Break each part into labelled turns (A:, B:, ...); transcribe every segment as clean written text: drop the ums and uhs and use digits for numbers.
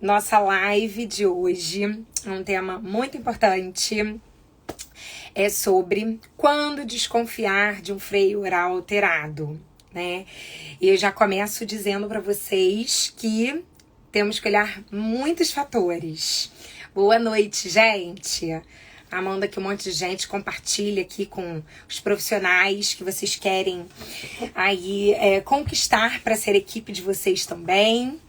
A: Nossa live de hoje, um tema muito importante, é sobre quando desconfiar de um freio oral alterado, né? E eu já começo dizendo para vocês que temos que olhar muitos fatores. Boa noite, gente! Amanda, que um monte de gente compartilha aqui com os profissionais que vocês querem aí conquistar para ser equipe de vocês também.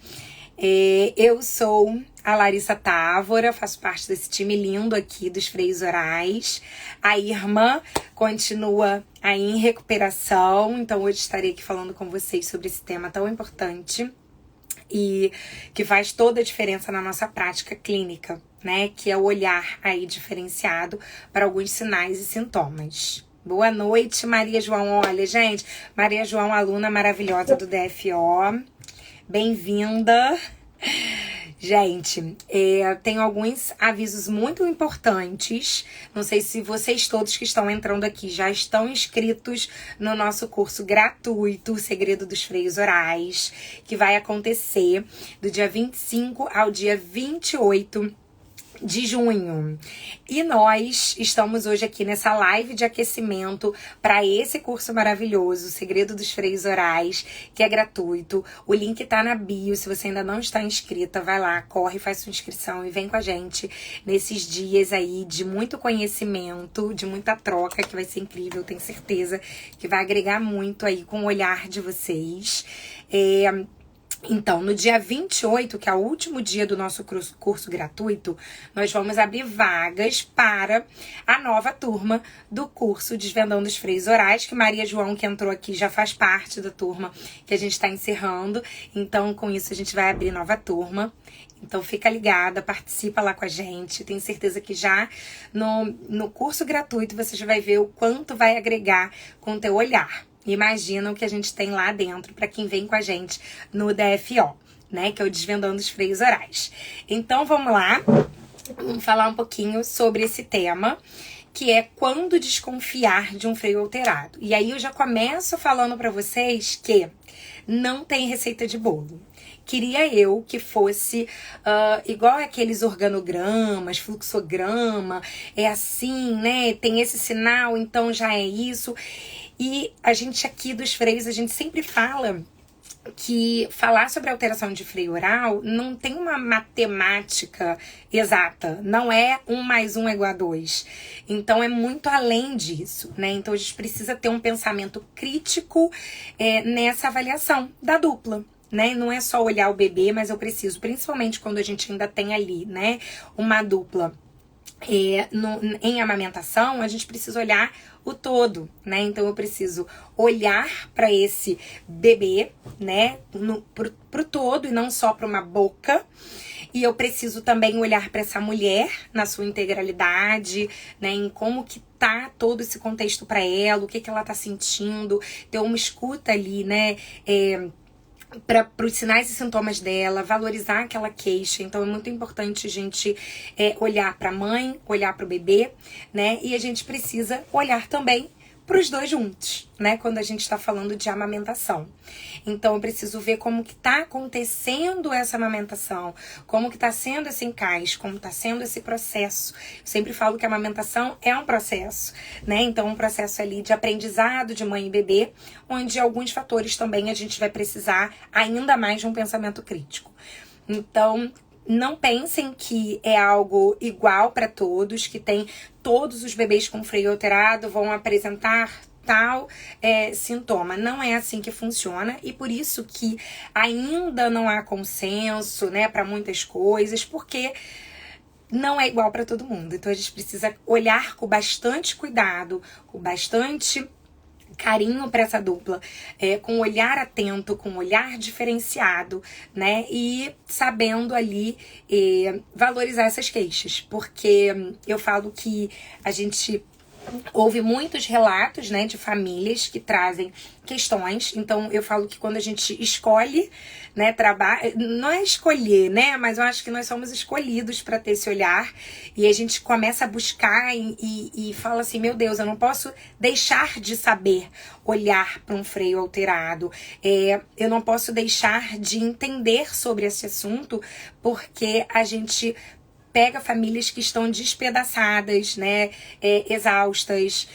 A: Eu sou a Larissa Távora, faço parte desse time lindo aqui dos freios orais. A Irmã continua aí em recuperação, então hoje estarei aqui falando com vocês sobre esse tema tão importante e que faz toda a diferença na nossa prática clínica, né? Que é o olhar aí diferenciado para alguns sinais e sintomas. Boa noite, Maria João. Olha, gente, Maria João, aluna maravilhosa do DFO. Bem-vinda. Gente, tenho alguns avisos muito importantes. Não sei se vocês todos que estão entrando aqui já estão inscritos no nosso curso gratuito, O Segredo dos Freios Orais, que vai acontecer do dia 25 ao dia 28 de junho. E nós estamos hoje aqui nessa live de aquecimento para esse curso maravilhoso, O Segredo dos Freios Orais, que é gratuito. O link tá na bio. Se você ainda não está inscrita, vai lá, corre, faz sua inscrição e vem com a gente nesses dias aí de muito conhecimento, de muita troca, que vai ser incrível, tenho certeza que vai agregar muito aí com o olhar de vocês. Então, no dia 28, que é o último dia do nosso curso gratuito, nós vamos abrir vagas para a nova turma do curso Desvendando os Freios Orais, que Maria João, que entrou aqui, já faz parte da turma que a gente está encerrando. Então, com isso, a gente vai abrir nova turma. Então, fica ligada, participa lá com a gente. Tenho certeza que já no curso gratuito você já vai ver o quanto vai agregar com o teu olhar. Imagina o que a gente tem lá dentro para quem vem com a gente no DFO, né? Que é o Desvendando os Freios Orais. Então, vamos lá. Vamos falar um pouquinho sobre esse tema, que é quando desconfiar de um freio alterado. E aí eu já começo falando para vocês que não tem receita de bolo. Queria eu que fosse igual aqueles organogramas, fluxograma, é assim, né? Tem esse sinal, então já é isso. E a gente aqui dos freios, a gente sempre fala que falar sobre alteração de freio oral não tem uma matemática exata, não é 1 mais 1 é igual a 2. Então é muito além disso, né? Então a gente precisa ter um pensamento crítico nessa avaliação da dupla. Né? Não é só olhar o bebê, mas eu preciso, principalmente quando a gente ainda tem ali, né, uma dupla em amamentação, a gente precisa olhar o todo, né? Então eu preciso olhar para esse bebê, né, pro todo e não só para uma boca. E eu preciso também olhar para essa mulher na sua integralidade, né, em como que tá todo esse contexto para ela, o que ela tá sentindo, ter uma escuta ali, né, para os sinais e sintomas dela, valorizar aquela queixa. Então é muito importante a gente olhar para a mãe, olhar para o bebê, né? E a gente precisa olhar também para os dois juntos, né? Quando a gente está falando de amamentação. Então eu preciso ver como que tá acontecendo essa amamentação, como que tá sendo esse encaixe, como tá sendo esse processo. Eu sempre falo que a amamentação é um processo, né? Então um processo ali de aprendizado de mãe e bebê, onde alguns fatores também a gente vai precisar ainda mais de um pensamento crítico. Então, não pensem que é algo igual para todos, que tem todos os bebês com freio alterado vão apresentar tal sintoma. Não é assim que funciona e por isso que ainda não há consenso, né, para muitas coisas, porque não é igual para todo mundo. Então a gente precisa olhar com bastante cuidado, com bastante carinho para essa dupla, com um olhar atento, com um olhar diferenciado, né? E sabendo ali valorizar essas queixas, porque eu falo que a gente houve muitos relatos, né, de famílias que trazem questões. Então, eu falo que quando a gente escolhe, né, não é escolher, né, mas eu acho que nós somos escolhidos para ter esse olhar. E a gente começa a buscar e fala assim, meu Deus, eu não posso deixar de saber olhar para um freio alterado. Eu não posso deixar de entender sobre esse assunto, porque a gente pega famílias que estão despedaçadas, né, exaustas,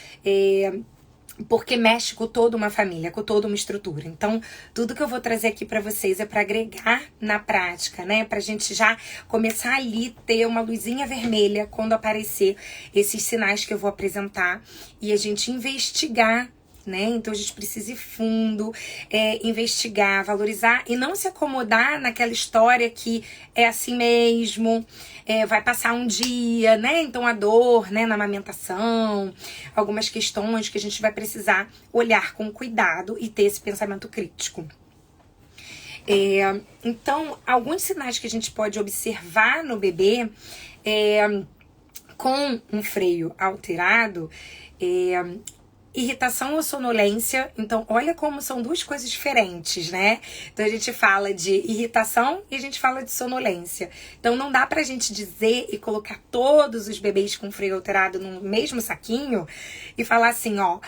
A: porque mexe com toda uma família, com toda uma estrutura. Então, tudo que eu vou trazer aqui para vocês é para agregar na prática, né, pra gente já começar ali ter uma luzinha vermelha quando aparecer esses sinais que eu vou apresentar e a gente investigar, né? Então a gente precisa ir fundo, investigar, valorizar e não se acomodar naquela história que é assim mesmo, vai passar um dia, né? Então a dor, né, na amamentação, algumas questões que a gente vai precisar olhar com cuidado e ter esse pensamento crítico. Então, alguns sinais que a gente pode observar no bebê com um freio alterado irritação ou sonolência. Então, olha como são duas coisas diferentes, né? Então, a gente fala de irritação e a gente fala de sonolência. Então, não dá pra gente dizer e colocar todos os bebês com freio alterado no mesmo saquinho e falar assim, ó,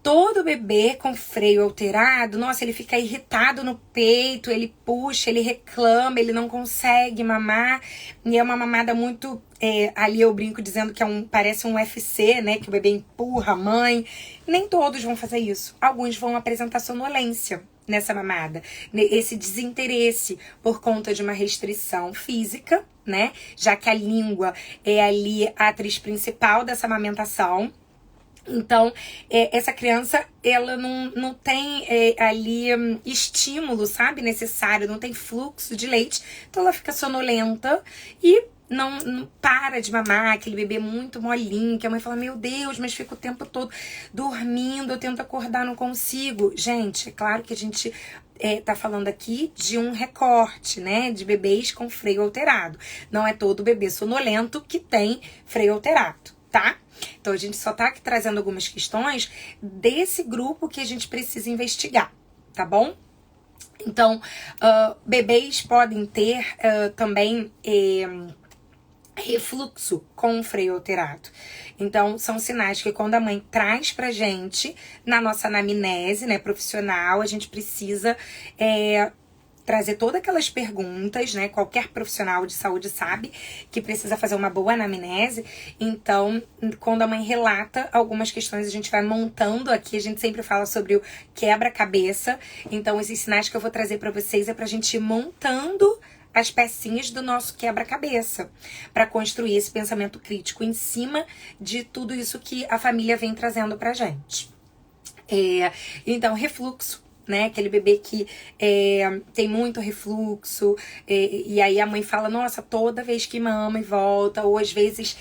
A: todo bebê com freio alterado, nossa, ele fica irritado no peito, ele puxa, ele reclama, ele não consegue mamar. E é uma mamada muito... ali eu brinco dizendo que parece um UFC, né? Que o bebê empurra a mãe. Nem todos vão fazer isso. Alguns vão apresentar sonolência nessa mamada. Esse desinteresse por conta de uma restrição física, né? Já que a língua é ali a atriz principal dessa amamentação. Então, essa criança, ela não tem ali estímulo, sabe, necessário, não tem fluxo de leite. Então, ela fica sonolenta e não para de mamar, aquele bebê muito molinho, que a mãe fala, meu Deus, mas fica o tempo todo dormindo, eu tento acordar, não consigo. Gente, é claro que a gente tá falando aqui de um recorte, né, de bebês com freio alterado. Não é todo bebê sonolento que tem freio alterado, tá? Então, a gente só tá aqui trazendo algumas questões desse grupo que a gente precisa investigar, tá bom? Então, bebês podem ter também refluxo com freio alterado. Então, são sinais que quando a mãe traz pra gente, na nossa anamnese, né, profissional, a gente precisa trazer todas aquelas perguntas, né? Qualquer profissional de saúde sabe que precisa fazer uma boa anamnese. Então, quando a mãe relata algumas questões, a gente vai montando aqui. A gente sempre fala sobre o quebra-cabeça. Então, esses sinais que eu vou trazer pra vocês é pra gente ir montando as pecinhas do nosso quebra-cabeça para construir esse pensamento crítico em cima de tudo isso que a família vem trazendo pra gente. Então, refluxo, né? Aquele bebê que tem muito refluxo, e aí a mãe fala, nossa, toda vez que mama e volta, ou às vezes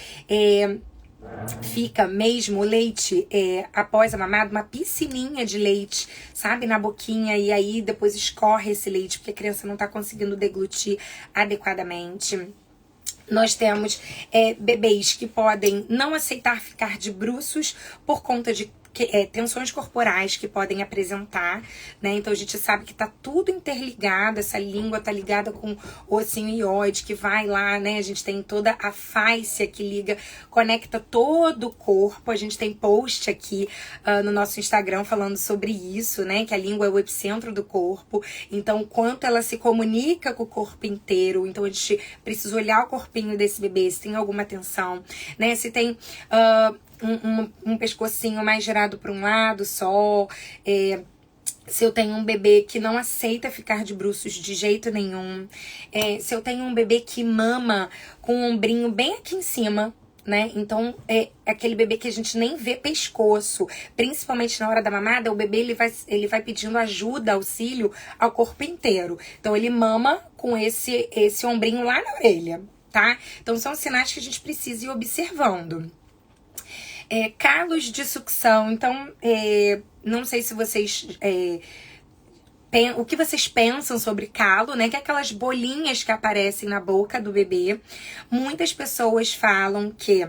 A: fica mesmo o leite após a mamada, uma piscininha de leite, sabe, na boquinha, e aí depois escorre esse leite porque a criança não tá conseguindo deglutir adequadamente. Nós temos bebês que podem não aceitar ficar de bruços por conta de tensões corporais que podem apresentar, né? Então a gente sabe que tá tudo interligado, essa língua tá ligada com o ossinho ióide que vai lá, né? A gente tem toda a fáscia que liga, conecta todo o corpo. A gente tem post aqui no nosso Instagram falando sobre isso, né? Que a língua é o epicentro do corpo. Então, o quanto ela se comunica com o corpo inteiro. Então, a gente precisa olhar o corpinho desse bebê, se tem alguma tensão, né? Se tem um pescocinho mais girado para um lado só, se eu tenho um bebê que não aceita ficar de bruços de jeito nenhum, se eu tenho um bebê que mama com o ombrinho bem aqui em cima, né? Então, é aquele bebê que a gente nem vê pescoço, principalmente na hora da mamada, o bebê ele vai pedindo ajuda, auxílio ao corpo inteiro. Então, ele mama com esse ombrinho lá na orelha, tá? Então, são sinais que a gente precisa ir observando. Calos de sucção. Então, não sei se vocês... o que vocês pensam sobre calo, né? Que é aquelas bolinhas que aparecem na boca do bebê. Muitas pessoas falam que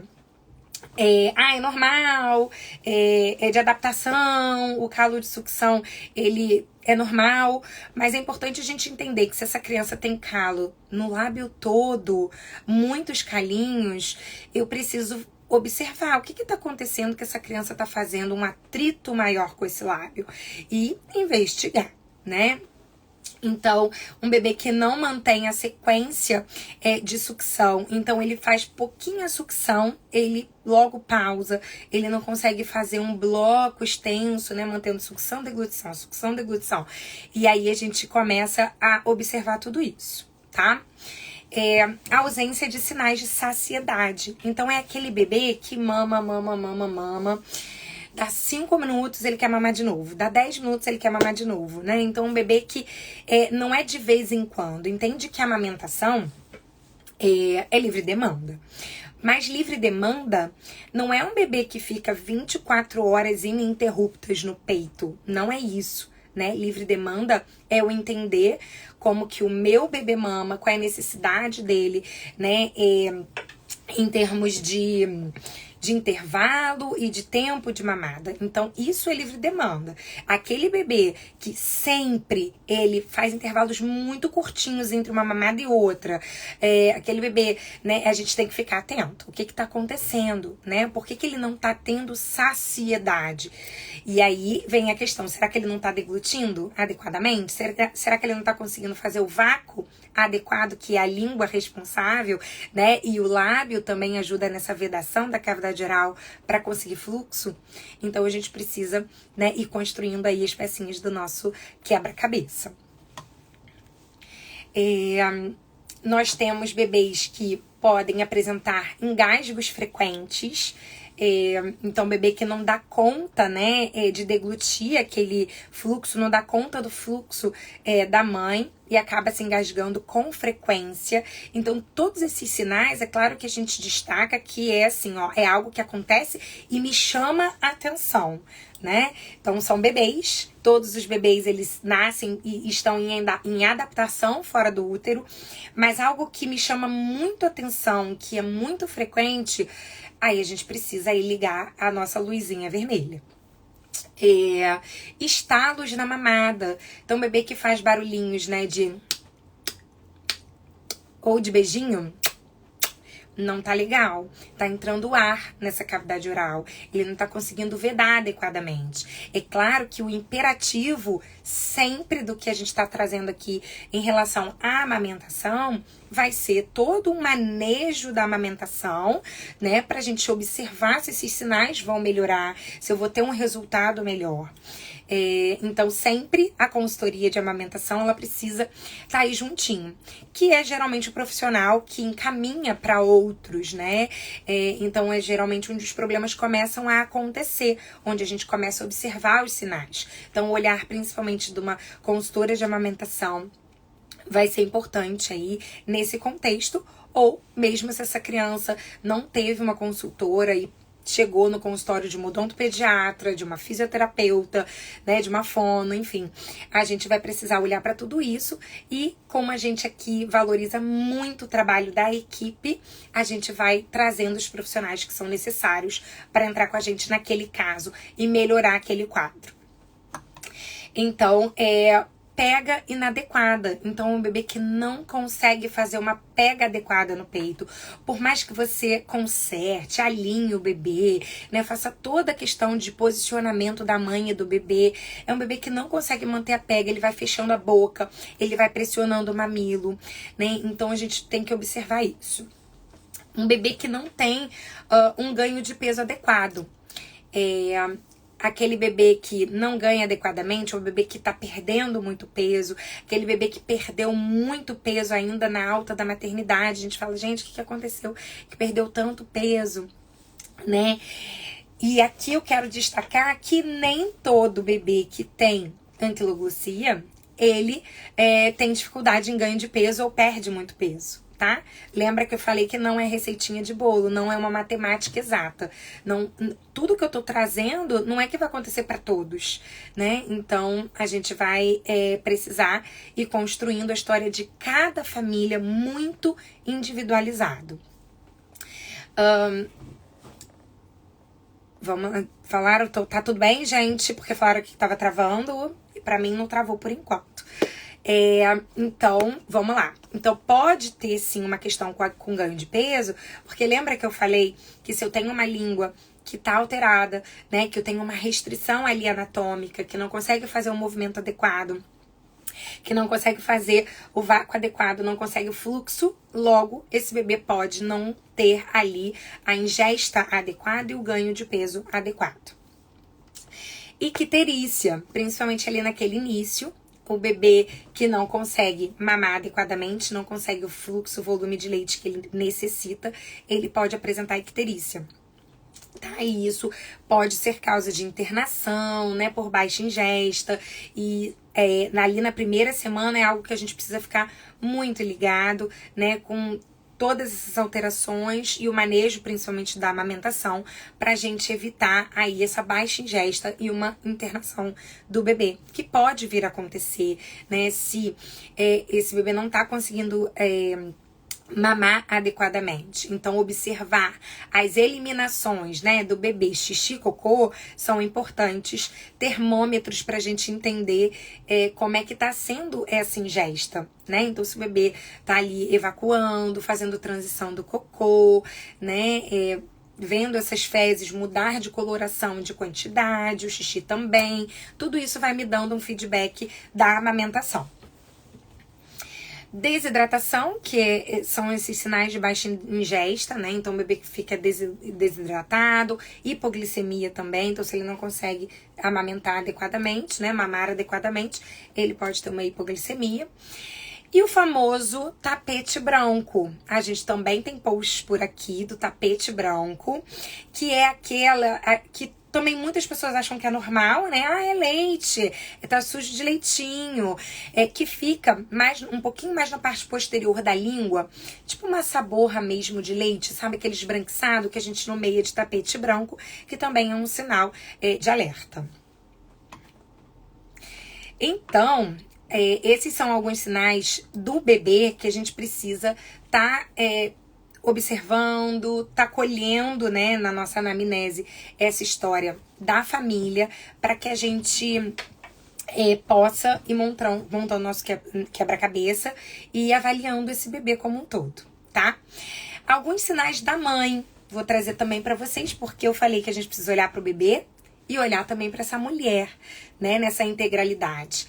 A: é normal, é de adaptação, o calo de sucção, ele é normal, mas é importante a gente entender que se essa criança tem calo no lábio todo, muitos calinhos, eu preciso observar o que está acontecendo, que essa criança está fazendo um atrito maior com esse lábio e investigar, né? Então, um bebê que não mantém a sequência de sucção, então ele faz pouquinha sucção, ele logo pausa, ele não consegue fazer um bloco extenso, né, mantendo sucção, deglutição. E aí a gente começa a observar tudo isso, tá? A ausência de sinais de saciedade. Então, é aquele bebê que mama. Dá 5 minutos, ele quer mamar de novo. Dá 10 minutos, ele quer mamar de novo, né? Então, um bebê que não é de vez em quando. Entende que a amamentação é livre demanda. Mas livre demanda não é um bebê que fica 24 horas ininterruptas no peito. Não é isso, né? Livre demanda é eu entender como que o meu bebê mama, qual é a necessidade dele, né? Em termos de intervalo e de tempo de mamada. Então, isso é livre demanda. Aquele bebê que sempre ele faz intervalos muito curtinhos entre uma mamada e outra, aquele bebê, né, a gente tem que ficar atento. O que tá acontecendo, né? Por que ele não tá tendo saciedade? E aí vem a questão, será que ele não tá deglutindo adequadamente? Será que ele não tá conseguindo fazer o vácuo adequado, que é a língua responsável, né? E o lábio também ajuda nessa vedação da cavidade oral para conseguir fluxo. Então a gente precisa, né, ir construindo aí as pecinhas do nosso quebra-cabeça. Nós temos bebês que podem apresentar engasgos frequentes. Então, bebê que não dá conta, né, de deglutir aquele fluxo, não dá conta do fluxo da mãe e acaba se engasgando com frequência. Então, todos esses sinais, é claro que a gente destaca que é assim, ó, é algo que acontece e me chama a atenção, né? Então, são bebês, todos os bebês, eles nascem e estão em adaptação fora do útero, mas algo que me chama muito a atenção, que é muito frequente, aí a gente precisa aí ligar a nossa luzinha vermelha. Estalos na mamada. Então, bebê que faz barulhinhos, né, ou de beijinho, não tá legal. Tá entrando ar nessa cavidade oral. Ele não tá conseguindo vedar adequadamente. É claro que o imperativo sempre do que a gente tá trazendo aqui em relação à amamentação vai ser todo um manejo da amamentação, né? Pra gente observar se esses sinais vão melhorar, se eu vou ter um resultado melhor. Então, sempre a consultoria de amamentação, ela precisa estar aí juntinho, que é geralmente o profissional que encaminha para outros, né? Então, é geralmente onde os problemas começam a acontecer, onde a gente começa a observar os sinais. Então, o olhar principalmente de uma consultora de amamentação vai ser importante aí nesse contexto, ou mesmo se essa criança não teve uma consultora e chegou no consultório de um odontopediatra, de uma fisioterapeuta, né, de uma fono, enfim. A gente vai precisar olhar para tudo isso e, como a gente aqui valoriza muito o trabalho da equipe, a gente vai trazendo os profissionais que são necessários para entrar com a gente naquele caso e melhorar aquele quadro. Então, pega inadequada. Então, um bebê que não consegue fazer uma pega adequada no peito, por mais que você conserte, alinhe o bebê, né, faça toda a questão de posicionamento da mãe e do bebê, é um bebê que não consegue manter a pega, ele vai fechando a boca, ele vai pressionando o mamilo, né? Então, a gente tem que observar isso. Um bebê que não tem um ganho de peso adequado. Aquele bebê que não ganha adequadamente, ou o bebê que tá perdendo muito peso, aquele bebê que perdeu muito peso ainda na alta da maternidade. A gente fala, gente, o que aconteceu? Que perdeu tanto peso, né? E aqui eu quero destacar que nem todo bebê que tem anquiloglucia, ele tem dificuldade em ganho de peso ou perde muito peso. Tá? Lembra que eu falei que não é receitinha de bolo, não é uma matemática exata. Não, tudo que eu tô trazendo não é que vai acontecer para todos, né? Então, a gente vai precisar ir construindo a história de cada família muito individualizado. Vamos falar, tá tudo bem, gente? Porque falaram que tava travando e pra mim não travou por enquanto. Então, vamos lá. Então, pode ter sim uma questão com ganho de peso, porque lembra que eu falei que se eu tenho uma língua que tá alterada, né, que eu tenho uma restrição ali anatômica, que não consegue fazer um movimento adequado, que não consegue fazer o vácuo adequado, não consegue o fluxo, logo esse bebê pode não ter ali a ingesta adequada e o ganho de peso adequado. Icterícia, principalmente ali naquele início, o bebê que não consegue mamar adequadamente, não consegue o fluxo, o volume de leite que ele necessita, ele pode apresentar icterícia. Tá, e isso pode ser causa de internação, né, por baixa ingesta, e ali na primeira semana é algo que a gente precisa ficar muito ligado, né, com todas essas alterações e o manejo principalmente da amamentação, pra gente evitar aí essa baixa ingesta e uma internação do bebê, que pode vir a acontecer, né, se esse bebê não tá conseguindo mamar adequadamente. Então, observar as eliminações, né, do bebê xixi, cocô, são importantes. Termômetros pra gente entender como é que tá sendo essa ingesta, né? Então, se o bebê tá ali evacuando, fazendo transição do cocô, né, vendo essas fezes mudar de coloração, de quantidade, o xixi também, tudo isso vai me dando um feedback da amamentação. Desidratação, que são esses sinais de baixa ingesta, né? Então o bebê fica desidratado, hipoglicemia também, então se ele não consegue amamentar adequadamente, né? Mamar adequadamente, ele pode ter uma hipoglicemia. E o famoso tapete branco. A gente também tem posts por aqui do tapete branco, que é aquela que também muitas pessoas acham que é normal, né? Ah, é leite, tá sujo de leitinho. Que fica um pouquinho mais na parte posterior da língua, tipo uma saborra mesmo de leite, sabe? Aquele esbranquiçado que a gente nomeia de tapete branco, que também é um sinal de alerta. Então, esses são alguns sinais do bebê que a gente precisa observando, tá colhendo, né, na nossa anamnese, essa história da família, para que a gente possa ir montando o nosso quebra-cabeça e ir avaliando esse bebê como um todo, tá? Alguns sinais da mãe, vou trazer também para vocês, porque eu falei que a gente precisa olhar para o bebê e olhar também para essa mulher, né, nessa integralidade.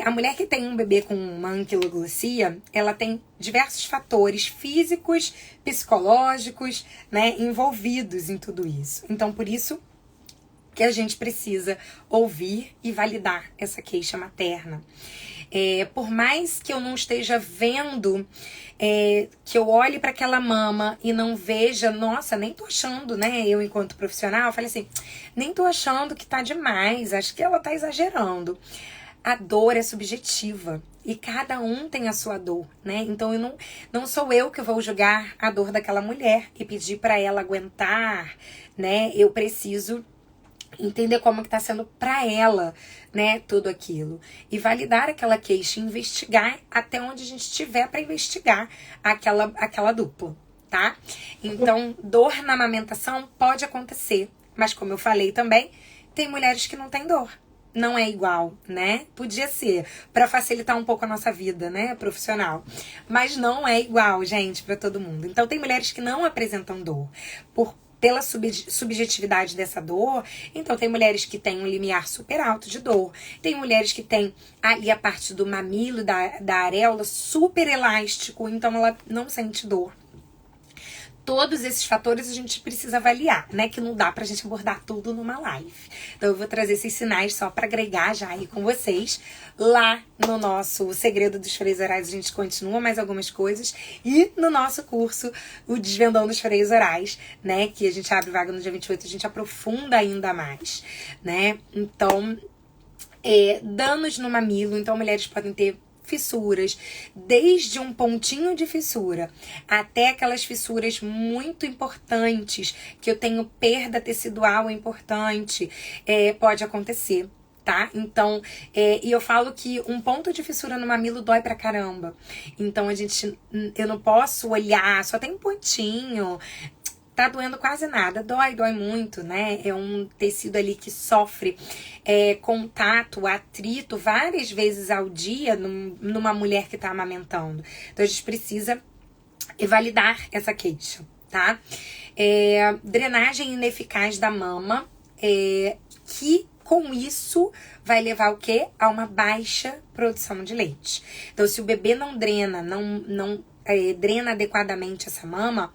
A: A mulher que tem um bebê com uma anquiloglosia, ela tem diversos fatores físicos, psicológicos, né, envolvidos em tudo isso. Então, por isso que a gente precisa ouvir e validar essa queixa materna. Por mais que eu não esteja vendo, que eu olhe para aquela mama e não veja, nossa, nem tô achando, né? Eu, enquanto profissional, eu falei assim, nem tô achando que tá demais, acho que ela tá exagerando. A dor é subjetiva e cada um tem a sua dor, né? Então, não sou eu que vou julgar a dor daquela mulher e pedir para ela aguentar, né? Eu preciso entender como que tá sendo pra ela, né, tudo aquilo. E validar aquela queixa, investigar até onde a gente tiver pra investigar aquela dupla, tá? Então, dor na amamentação pode acontecer, mas como eu falei também, tem mulheres que não têm dor. Não é igual, né? Podia ser, pra facilitar um pouco a nossa vida, né, profissional. Mas não é igual, gente, pra todo mundo. Então, tem mulheres que não apresentam dor pela subjetividade dessa dor. Então, tem mulheres que têm um limiar super alto de dor. Tem mulheres que têm ali a parte do mamilo, da areola, super elástico. Então, ela não sente dor. Todos esses fatores a gente precisa avaliar, né? Que não dá pra gente abordar tudo numa live. Então, eu vou trazer esses sinais só pra agregar já aí com vocês. Lá no nosso Segredo dos Freios Orais, a gente continua mais algumas coisas. E no nosso curso, o Desvendando os Freios Orais, né? Que a gente abre vaga no dia 28, a gente aprofunda ainda mais, né? Então, danos no mamilo. Então, mulheres podem ter fissuras, desde um pontinho de fissura até aquelas fissuras muito importantes, que eu tenho perda tecidual importante, pode acontecer, tá? Então, e eu falo que um ponto de fissura no mamilo dói pra caramba. Então, eu não posso olhar, só tem um pontinho, tá doendo quase nada. Dói muito, né? É um tecido ali que sofre contato, atrito várias vezes ao dia numa mulher que tá amamentando. Então a gente precisa validar essa queixa, tá? Drenagem ineficaz da mama, que com isso vai levar o quê? A uma baixa produção de leite. Então, se o bebê não drena, não drena adequadamente essa mama,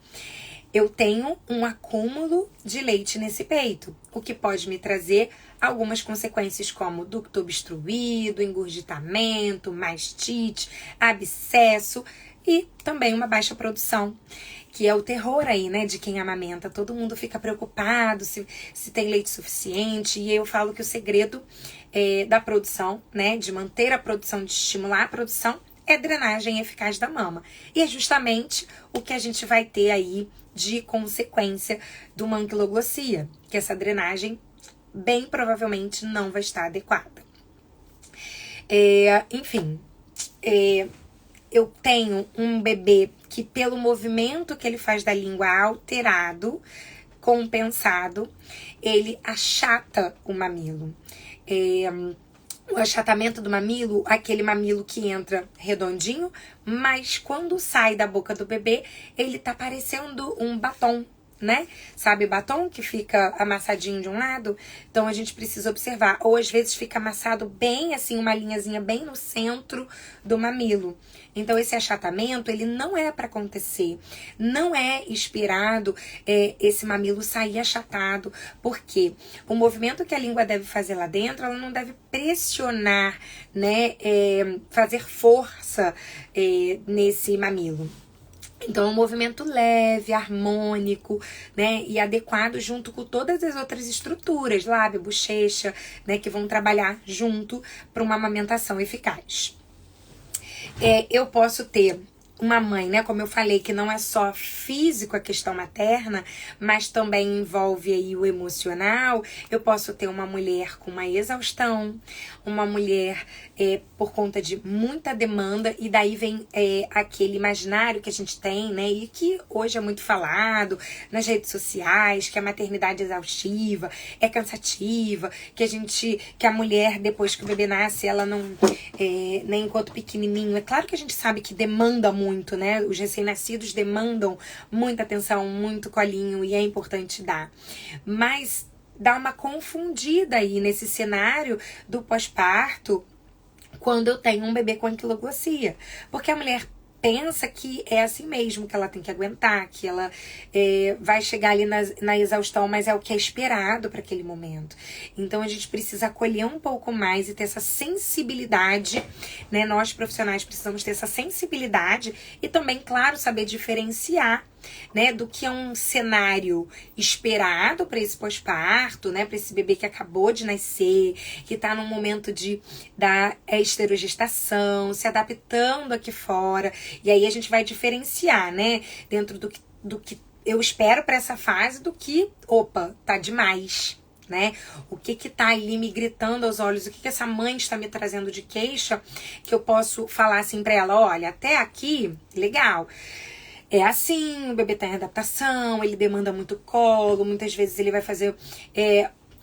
A: eu tenho um acúmulo de leite nesse peito, o que pode me trazer algumas consequências como ducto obstruído, engurgitamento, mastite, abscesso e também uma baixa produção, que é o terror aí, né, de quem amamenta. Todo mundo fica preocupado se tem leite suficiente, e eu falo que o segredo da produção, né, de manter a produção, de estimular a produção, é drenagem eficaz da mama. E é justamente o que a gente vai ter aí de consequência de uma anquiloglossia, que essa drenagem bem provavelmente não vai estar adequada. Enfim, eu tenho um bebê que, pelo movimento que ele faz da língua alterado, compensado, ele achata o mamilo. O achatamento do mamilo, aquele mamilo que entra redondinho, mas quando sai da boca do bebê, ele tá parecendo um batom, né? Sabe batom que fica amassadinho de um lado? Então a gente precisa observar. Ou às vezes fica amassado bem assim, uma linhazinha bem no centro do mamilo. Então esse achatamento, ele não é para acontecer. Não é esperado esse mamilo sair achatado, porque o movimento que a língua deve fazer lá dentro, ela não deve pressionar, né? Fazer força nesse mamilo. Então, é um movimento leve, harmônico, né, e adequado junto com todas as outras estruturas, lábio, bochecha, né, que vão trabalhar junto para uma amamentação eficaz. Eu posso ter uma mãe, né, como eu falei, que não é só físico a questão materna, mas também envolve aí o emocional. Eu posso ter uma mulher com uma exaustão, uma mulher por conta de muita demanda, e daí vem aquele imaginário que a gente tem, né, e que hoje é muito falado nas redes sociais, que a maternidade exaustiva, é cansativa, que a mulher, depois que o bebê nasce, ela não, nem enquanto pequenininho, é claro que a gente sabe que demanda muito, né, os recém-nascidos demandam muita atenção, muito colinho, e é importante dar, mas dá uma confundida aí nesse cenário do pós-parto quando eu tenho um bebê com anquiloglossia, porque a mulher pensa que é assim mesmo, que ela tem que aguentar, que ela vai chegar ali na exaustão, mas é o que é esperado para aquele momento. Então a gente precisa acolher um pouco mais e ter essa sensibilidade, né? Nós profissionais precisamos ter essa sensibilidade e também, claro, saber diferenciar, né, do que é um cenário esperado para esse pós-parto, né, para esse bebê que acabou de nascer, que está num momento da esterogestação, se adaptando aqui fora, e aí a gente vai diferenciar, né, dentro do que eu espero para essa fase, do que, opa, tá demais, né? O que tá ali me gritando aos olhos, o que essa mãe está me trazendo de queixa, que eu posso falar assim para ela, olha, até aqui, legal. É assim, o bebê tá em adaptação, ele demanda muito colo, muitas vezes ele vai fazer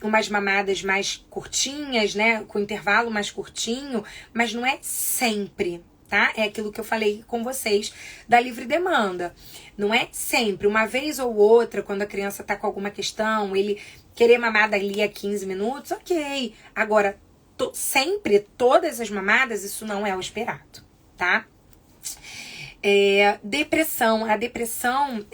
A: umas mamadas mais curtinhas, né, com intervalo mais curtinho, mas não é sempre, tá? É aquilo que eu falei com vocês da livre demanda. Não é sempre, uma vez ou outra, quando a criança tá com alguma questão, ele querer mamar dali a 15 minutos, ok. Agora, sempre, todas as mamadas, isso não é o esperado, tá? Depressão. A depressão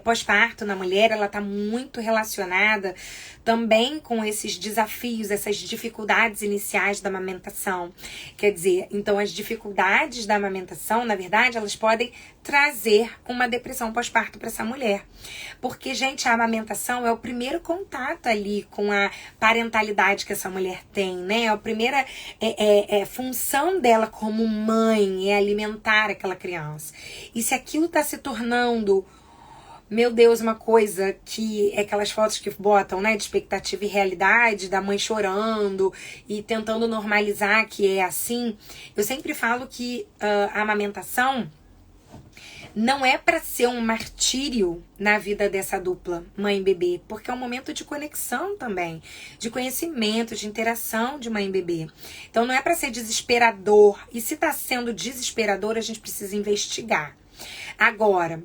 A: pós-parto na mulher, ela tá muito relacionada também com esses desafios, essas dificuldades iniciais da amamentação. Quer dizer, então as dificuldades da amamentação, na verdade, elas podem trazer uma depressão pós-parto para essa mulher. Porque, gente, a amamentação é o primeiro contato ali com a parentalidade que essa mulher tem, né? A primeira função dela como mãe é alimentar aquela criança. E se aquilo tá se tornando, meu Deus, uma coisa que é aquelas fotos que botam, né, de expectativa e realidade, da mãe chorando e tentando normalizar que é assim. Eu sempre falo que a amamentação não é para ser um martírio na vida dessa dupla, mãe e bebê, porque é um momento de conexão também, de conhecimento, de interação de mãe e bebê. Então não é para ser desesperador, e se tá sendo desesperador, a gente precisa investigar. Agora,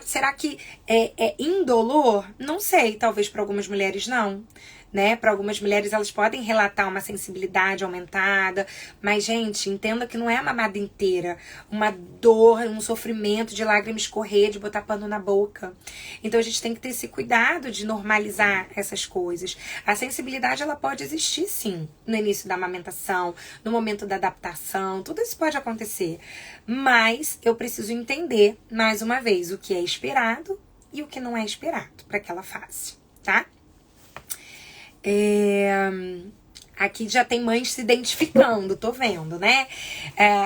A: será que é indolor? Não sei, talvez para algumas mulheres não. Né? Para algumas mulheres elas podem relatar uma sensibilidade aumentada, mas gente, entenda que não é a mamada inteira, uma dor, um sofrimento de lágrimas escorrer, de botar pano na boca. Então a gente tem que ter esse cuidado de normalizar essas coisas. A sensibilidade ela pode existir sim, no início da amamentação, no momento da adaptação, tudo isso pode acontecer, mas eu preciso entender mais uma vez o que é esperado e o que não é esperado para aquela fase, tá? Aqui já tem mães se identificando, tô vendo, né?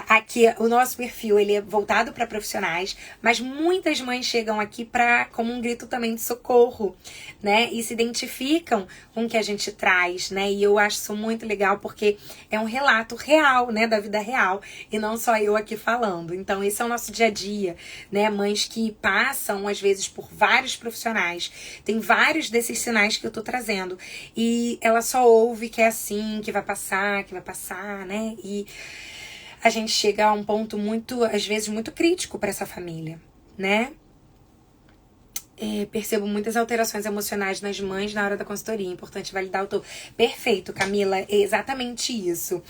A: Aqui o nosso perfil ele é voltado para profissionais, mas muitas mães chegam aqui como um grito também de socorro, né? E se identificam com o que a gente traz, né? E eu acho isso muito legal porque é um relato real, né? Da vida real e não só eu aqui falando. Então esse é o nosso dia a dia, né? Mães que passam às vezes por vários profissionais, tem vários desses sinais que eu tô trazendo e ela só ouve que é assim, que vai passar, né? E a gente chega a um ponto muito, às vezes, muito crítico para essa família, né? Percebo muitas alterações emocionais nas mães na hora da consultoria. Importante validar o todo. Perfeito, Camila. É exatamente isso.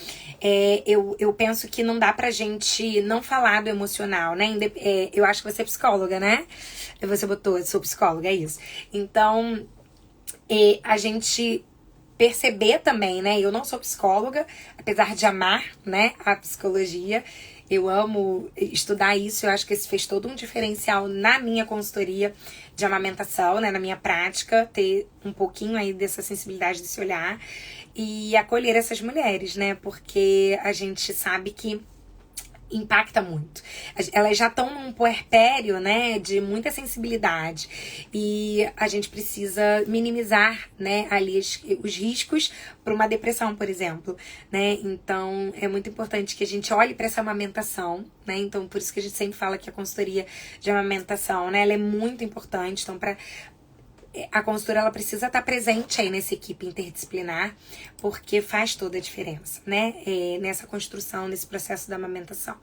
A: Eu penso que não dá pra gente não falar do emocional, né? Eu acho que você é psicóloga, né? Você botou, eu sou psicóloga, é isso. Então, a gente perceber também, né? Eu não sou psicóloga, apesar de amar, né, a psicologia. Eu amo estudar isso, eu acho que isso fez todo um diferencial na minha consultoria de amamentação, né, na minha prática, ter um pouquinho aí dessa sensibilidade, desse olhar e acolher essas mulheres, né, porque a gente sabe que impacta muito. Elas já estão num puerpério, né, de muita sensibilidade e a gente precisa minimizar, né, ali os riscos para uma depressão, por exemplo, né? Então é muito importante que a gente olhe para essa amamentação, né? Então por isso que a gente sempre fala que a consultoria de amamentação, né, ela é muito importante. Então a consultora ela precisa estar presente aí nessa equipe interdisciplinar, porque faz toda a diferença, né? Nessa construção, nesse processo da amamentação.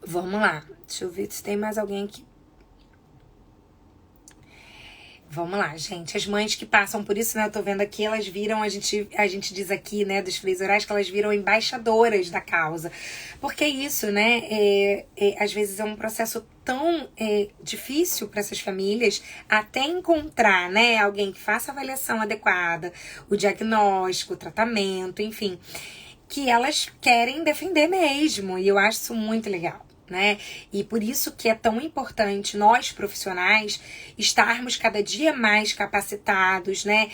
A: Vamos lá. Deixa eu ver se tem mais alguém aqui. Vamos lá, gente. As mães que passam por isso, né? Eu tô vendo aqui, elas viram, a gente diz aqui, né, dos freios orais, que elas viram embaixadoras da causa. Porque é isso, né? Às vezes é um processo tão difícil para essas famílias até encontrar, né, alguém que faça a avaliação adequada, o diagnóstico, o tratamento, enfim, que elas querem defender mesmo. E eu acho isso muito legal, né? E por isso que é tão importante nós profissionais estarmos cada dia mais capacitados, né?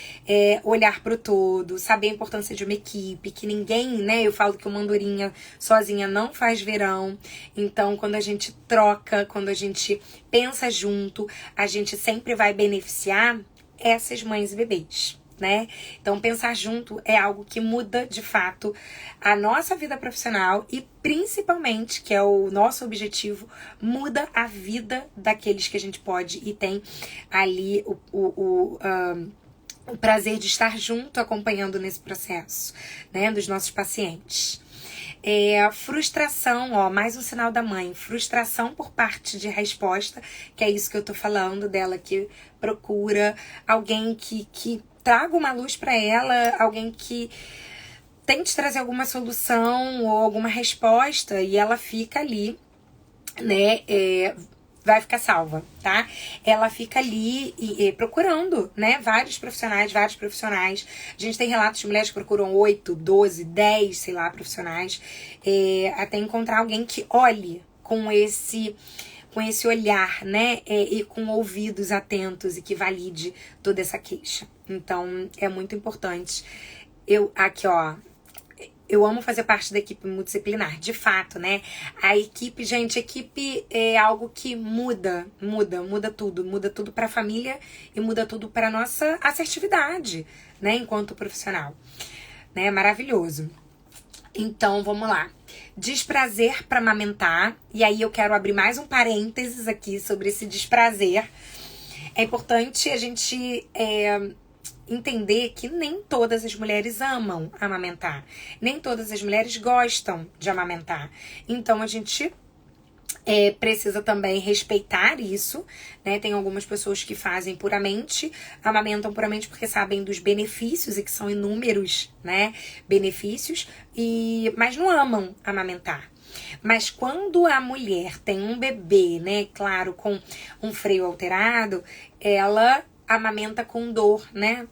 A: Olhar para o todo, saber a importância de uma equipe, que ninguém, né? Eu falo que uma andorinha sozinha não faz verão. Então, quando a gente troca, quando a gente pensa junto, a gente sempre vai beneficiar essas mães e bebês, né? Então pensar junto é algo que muda de fato a nossa vida profissional e principalmente, que é o nosso objetivo, muda a vida daqueles que a gente pode e tem ali o prazer de estar junto acompanhando nesse processo, né, dos nossos pacientes. Frustração, ó, mais um sinal da mãe, frustração por parte de resposta, que é isso que eu tô falando dela, que procura alguém que traga uma luz para ela, alguém que tente trazer alguma solução ou alguma resposta e ela fica ali, né, vai ficar salva, tá? Ela fica ali procurando, né, vários profissionais. A gente tem relatos de mulheres que procuram 8, 12, 10, sei lá, profissionais, até encontrar alguém que olhe com esse olhar, né, e com ouvidos atentos e que valide toda essa queixa. Então, é muito importante. Aqui, ó, eu amo fazer parte da equipe multidisciplinar, de fato, né? A equipe, gente, a equipe é algo que muda tudo para a família e muda tudo para nossa assertividade, né, enquanto profissional, né? Maravilhoso. Então, vamos lá. desprazer para amamentar. E aí eu quero abrir mais um parênteses aqui sobre esse desprazer. É importante a gente entender que nem todas as mulheres amam amamentar. Nem todas as mulheres gostam de amamentar. Então a gente precisa também respeitar isso, né? Tem algumas pessoas que fazem puramente, amamentam puramente porque sabem dos benefícios, e que são inúmeros, né? Benefícios, mas não amam amamentar. Mas quando a mulher tem um bebê, né? Claro, com um freio alterado, ela amamenta com dor, né?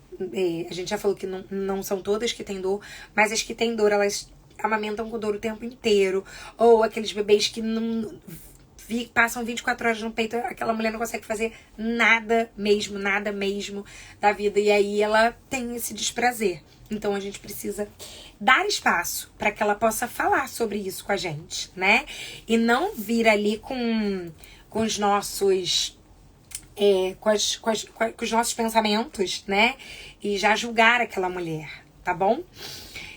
A: A gente já falou que não são todas que têm dor, mas as que têm dor, elas amamentam com dor o tempo inteiro. Ou aqueles bebês que passam 24 horas no peito, aquela mulher não consegue fazer nada mesmo da vida. E aí ela tem esse desprazer. Então a gente precisa dar espaço para que ela possa falar sobre isso com a gente, né? E não vir ali com os nossos... com os nossos pensamentos, né? E já julgar aquela mulher, tá bom?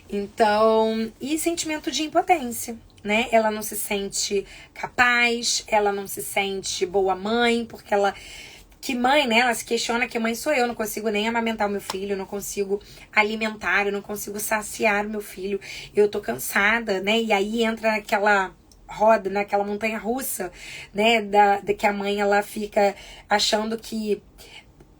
A: Então, e sentimento de impotência, né? Ela não se sente capaz, ela não se sente boa mãe, porque que mãe, né? Ela se questiona que mãe sou eu, não consigo nem amamentar o meu filho, eu não consigo alimentar, eu não consigo saciar o meu filho, eu tô cansada, né? E aí entra naquela roda, naquela montanha russa, né? Que a mãe, ela fica achando que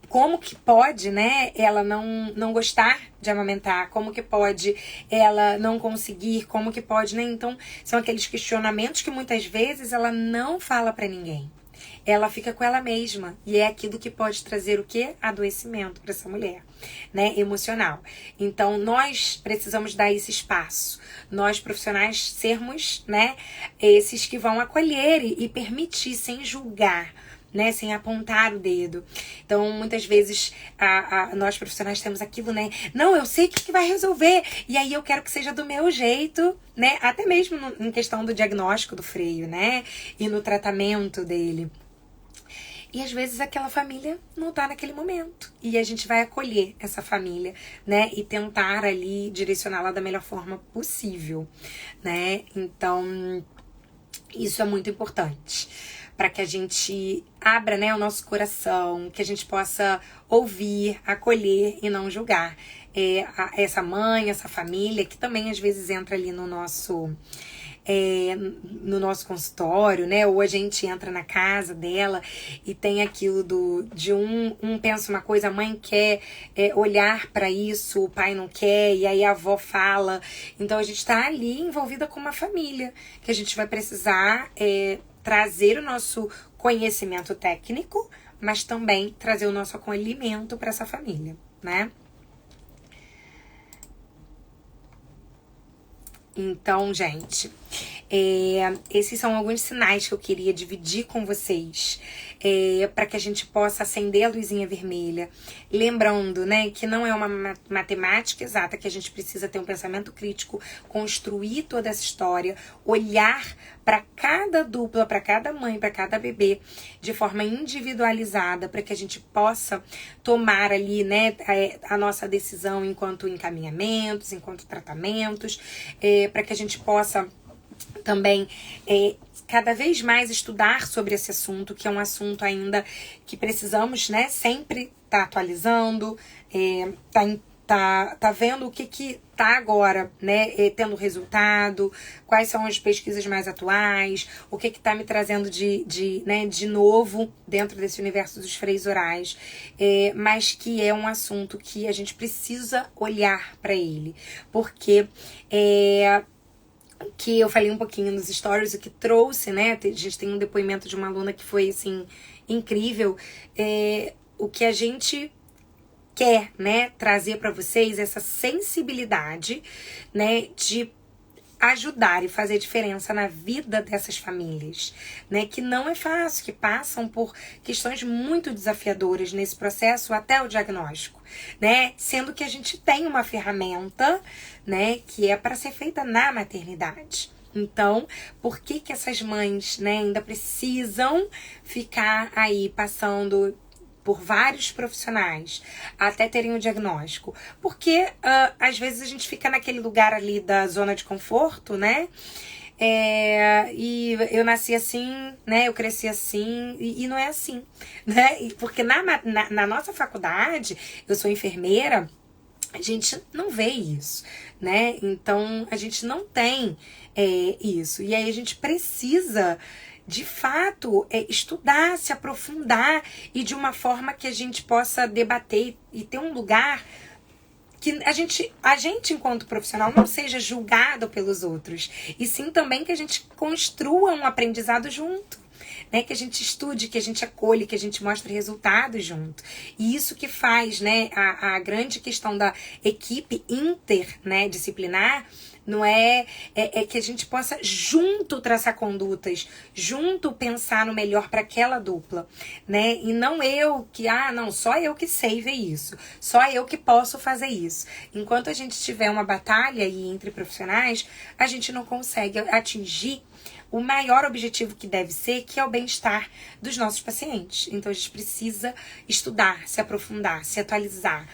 A: como que pode, né, ela não gostar de amamentar, como que pode ela não conseguir, como que pode, né? Então, são aqueles questionamentos que muitas vezes ela não fala pra ninguém. Ela fica com ela mesma, e é aquilo que pode trazer o quê? Adoecimento para essa mulher, né, emocional. Então, nós precisamos dar esse espaço. Nós, profissionais, sermos, né, esses que vão acolher e permitir, sem julgar, né, sem apontar o dedo. Então, muitas vezes, nós profissionais temos aquilo, né? Não, eu sei o que vai resolver. E aí eu quero que seja do meu jeito, né? Até mesmo em questão do diagnóstico do freio, né? E no tratamento dele. E às vezes aquela família não tá naquele momento. E a gente vai acolher essa família, né? E tentar ali direcioná-la da melhor forma possível, né? Então, isso é muito importante. Para que a gente abra, né, o nosso coração, que a gente possa ouvir, acolher e não julgar essa mãe, essa família, que também às vezes entra ali no nosso consultório, né? Ou a gente entra na casa dela e tem aquilo de um pensa uma coisa, a mãe quer olhar para isso, o pai não quer, e aí a avó fala. Então a gente está ali envolvida com uma família, que a gente vai precisar trazer o nosso conhecimento técnico, mas também trazer o nosso acolhimento para essa família, né? Então, gente, esses são alguns sinais que eu queria dividir com vocês, para que a gente possa acender a luzinha vermelha. Lembrando, né, que não é uma matemática exata, que a gente precisa ter um pensamento crítico, construir toda essa história, olhar para cada dupla, para cada mãe, para cada bebê, de forma individualizada, para que a gente possa tomar ali, né, a nossa decisão enquanto encaminhamentos, enquanto tratamentos, para que a gente possa também cada vez mais estudar sobre esse assunto, que é um assunto ainda que precisamos, né, sempre tá atualizando, tá vendo o que tá agora, né, tendo resultado, quais são as pesquisas mais atuais, o que tá me trazendo de novo dentro desse universo dos freios orais, mas que é um assunto que a gente precisa olhar para ele, porque que eu falei um pouquinho nos stories, o que trouxe, né, a gente tem um depoimento de uma aluna que foi, assim, incrível, o que a gente quer, né, trazer para vocês essa sensibilidade, né, de ajudar e fazer diferença na vida dessas famílias, né, que não é fácil, que passam por questões muito desafiadoras nesse processo até o diagnóstico, né, sendo que a gente tem uma ferramenta, né, que é para ser feita na maternidade. Então, por que essas mães, né, ainda precisam ficar aí passando por vários profissionais até terem o diagnóstico? Porque às vezes a gente fica naquele lugar ali da zona de conforto, né? e eu nasci assim, né? Eu cresci assim, e não é assim, né? Porque na nossa faculdade, eu sou enfermeira, a gente não vê isso, né? Então, a gente não tem isso. E aí a gente precisa, de fato, estudar, se aprofundar e de uma forma que a gente possa debater e ter um lugar que a gente, enquanto profissional, não seja julgado pelos outros. E sim também que a gente construa um aprendizado junto. Né, que a gente estude, que a gente acolhe, que a gente mostre resultados junto. E isso que faz, né, a grande questão da equipe inter, né, disciplinar, não é que a gente possa junto traçar condutas, junto pensar no melhor para aquela dupla, né? E não eu que, não, só eu que sei ver isso, só eu que posso fazer isso. Enquanto a gente tiver uma batalha aí entre profissionais, a gente não consegue atingir o maior objetivo que deve ser, que é o bem-estar dos nossos pacientes. Então, a gente precisa estudar, se aprofundar, se atualizar,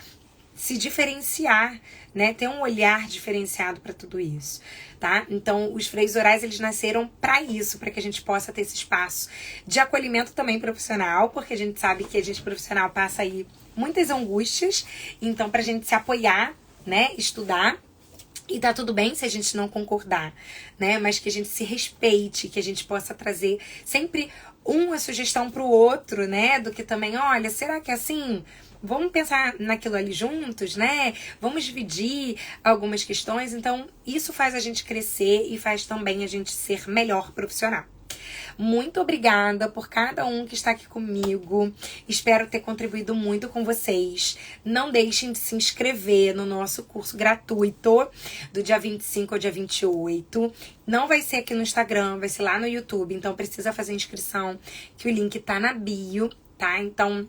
A: se diferenciar, né? Ter um olhar diferenciado para tudo isso, tá? Então, os freios orais, eles nasceram para isso, para que a gente possa ter esse espaço de acolhimento também profissional, porque a gente sabe que a gente profissional passa aí muitas angústias, então, pra gente se apoiar, né? Estudar. E tá tudo bem se a gente não concordar, né? Mas que a gente se respeite, que a gente possa trazer sempre uma sugestão pro outro, né? Do que também, olha, será que é assim? Vamos pensar naquilo ali juntos, né? Vamos dividir algumas questões. Então, isso faz a gente crescer e faz também a gente ser melhor profissional. Muito obrigada por cada um que está aqui comigo. Espero ter contribuído muito com vocês. Não deixem de se inscrever no nosso curso gratuito do dia 25 ao dia 28. Não vai ser aqui no Instagram, vai ser lá no YouTube. Então precisa fazer inscrição, que o link tá na bio, tá? Então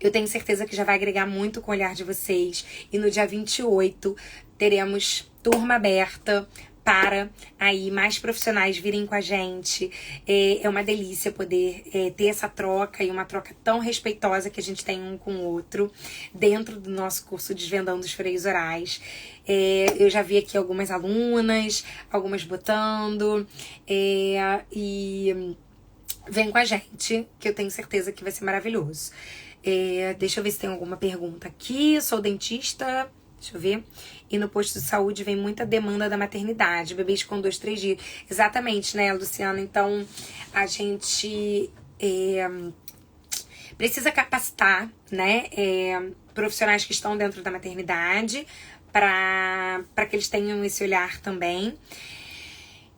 A: eu tenho certeza que já vai agregar muito com o olhar de vocês. E no dia 28 teremos turma aberta para aí mais profissionais virem com a gente. É uma delícia poder ter essa troca e uma troca tão respeitosa que a gente tem um com o outro dentro do nosso curso Desvendando os Freios Orais. Eu já vi aqui algumas alunas, algumas botando, e vem com a gente, que eu tenho certeza que vai ser maravilhoso. Deixa eu ver se tem alguma pergunta aqui. Sou dentista. Deixa eu ver. E no posto de saúde vem muita demanda da maternidade. Bebês com 2, 3 dias. Exatamente, né, Luciana? Então, a gente precisa capacitar, né, profissionais que estão dentro da maternidade para que eles tenham esse olhar também.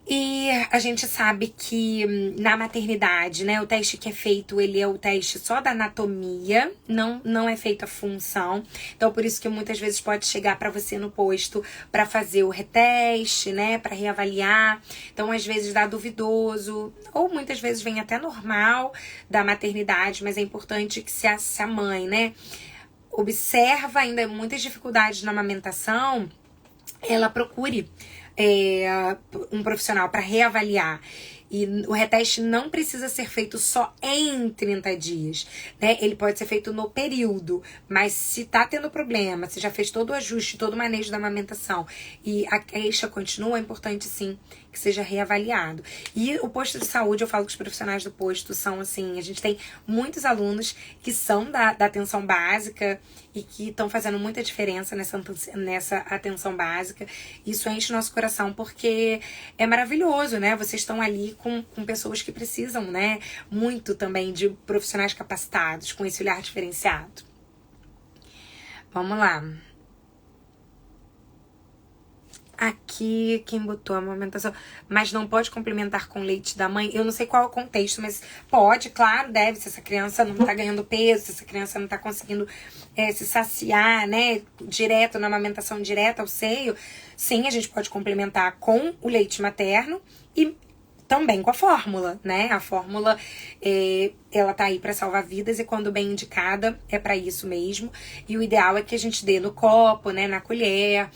A: E a gente sabe que na maternidade, né, o teste que é feito, ele é o teste só da anatomia, não é feita a função. Então, por isso que muitas vezes pode chegar para você no posto para fazer o reteste, né, para reavaliar. Então, às vezes dá duvidoso, ou muitas vezes vem até normal da maternidade, mas é importante que se a mãe, né, observa ainda muitas dificuldades na amamentação, ela procure um profissional para reavaliar. E o reteste não precisa ser feito só em 30 dias, né? Ele pode ser feito no período, mas se tá tendo problema, se já fez todo o ajuste, todo o manejo da amamentação e a queixa continua, é importante sim que seja reavaliado. E o posto de saúde, eu falo que os profissionais do posto são assim, a gente tem muitos alunos que são da atenção básica e que estão fazendo muita diferença nessa atenção básica. Isso enche o nosso coração porque é maravilhoso, né? Vocês estão ali com pessoas que precisam, né? Muito também de profissionais capacitados, com esse olhar diferenciado. Vamos lá. Aqui, quem botou a amamentação, mas não pode complementar com leite da mãe. Eu não sei qual é o contexto, mas pode, claro, deve. Se essa criança não tá ganhando peso, se essa criança não tá conseguindo se saciar, né, direto, na amamentação direta ao seio, sim, a gente pode complementar com o leite materno e também com a fórmula, né? A fórmula, ela tá aí para salvar vidas e quando bem indicada, é para isso mesmo. E o ideal é que a gente dê no copo, né, na colher,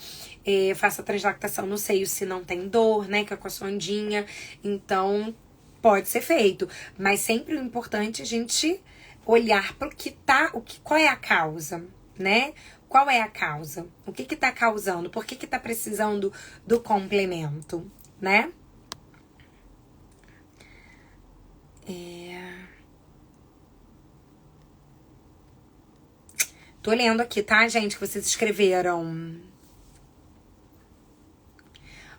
A: faça a translactação no seio se não tem dor, né, que é com a sondinha. Então, pode ser feito. Mas sempre o importante é a gente olhar para qual é a causa, né? Qual é a causa? O que tá causando? Por que tá precisando do complemento, né? Tô lendo aqui, tá, gente, que vocês escreveram.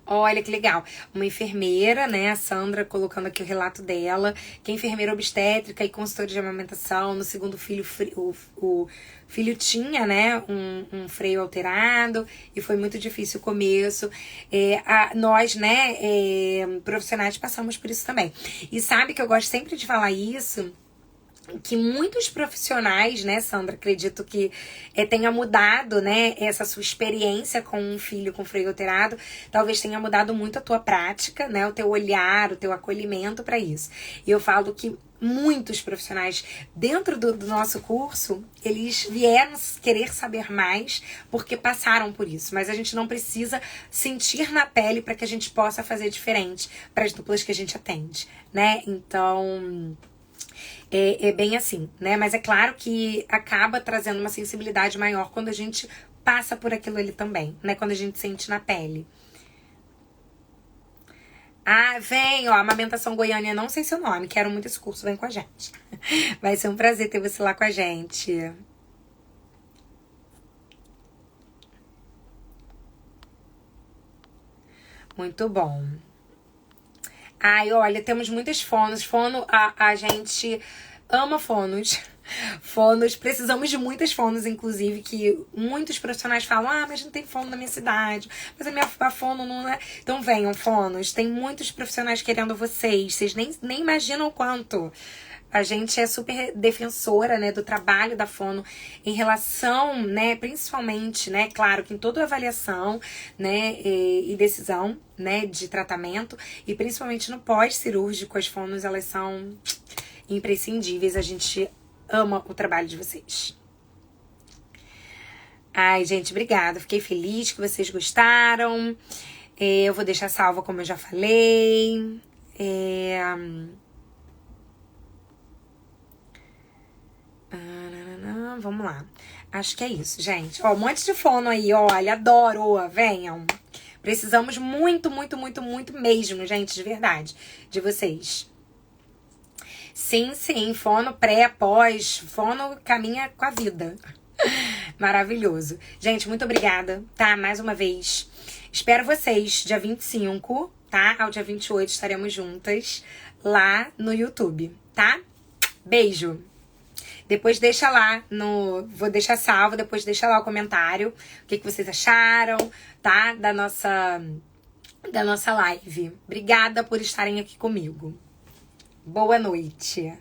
A: Olha que legal. Uma enfermeira, né, a Sandra, colocando aqui o relato dela, que é enfermeira obstétrica e consultora de amamentação. No segundo filho, o filho tinha, né, um freio alterado e foi muito difícil o começo. Nós, né, profissionais, passamos por isso também. E sabe que eu gosto sempre de falar isso, que muitos profissionais, né, Sandra, acredito que tenha mudado, né, essa sua experiência com um filho com freio alterado, talvez tenha mudado muito a tua prática, né, o teu olhar, o teu acolhimento para isso. E eu falo que muitos profissionais dentro do nosso curso, eles vieram querer saber mais porque passaram por isso, mas a gente não precisa sentir na pele para que a gente possa fazer diferente para as duplas que a gente atende, né? Então, é bem assim, né? Mas é claro que acaba trazendo uma sensibilidade maior quando a gente passa por aquilo ali também, né? Quando a gente sente na pele. Ah, vem, ó, Amamentação Goiânia, não sei seu nome, quero muito esse curso, vem com a gente. Vai ser um prazer ter você lá com a gente. Muito bom. Ai, olha, temos muitas fonos. Fono, a gente ama fonos. Fonos, precisamos de muitas fonos, inclusive, que muitos profissionais falam, mas não tem fono na minha cidade, mas a fono não é. Então venham, fonos, tem muitos profissionais querendo vocês nem imaginam o quanto. A gente é super defensora, né, do trabalho da fono em relação, né, principalmente, né, claro que em toda avaliação, né, e decisão, né, de tratamento, e principalmente no pós-cirúrgico, as fonos, elas são imprescindíveis. A gente ama o trabalho de vocês. Ai, gente, obrigada. Fiquei feliz que vocês gostaram. Eu vou deixar salva, como eu já falei. Vamos lá. Acho que é isso, gente. Ó, um monte de fono aí, olha, adoro. Venham. Precisamos muito, muito, muito, muito mesmo, gente, de verdade, de vocês. Sim, sim, fono pré, pós, fono caminha com a vida. Maravilhoso. Gente, muito obrigada, tá? Mais uma vez. Espero vocês dia 25, tá? Ao dia 28 estaremos juntas lá no YouTube, tá? Beijo. Depois deixa lá vou deixar salvo, depois deixa lá o comentário, o que vocês acharam, tá? Da nossa live. Obrigada por estarem aqui comigo. Boa noite.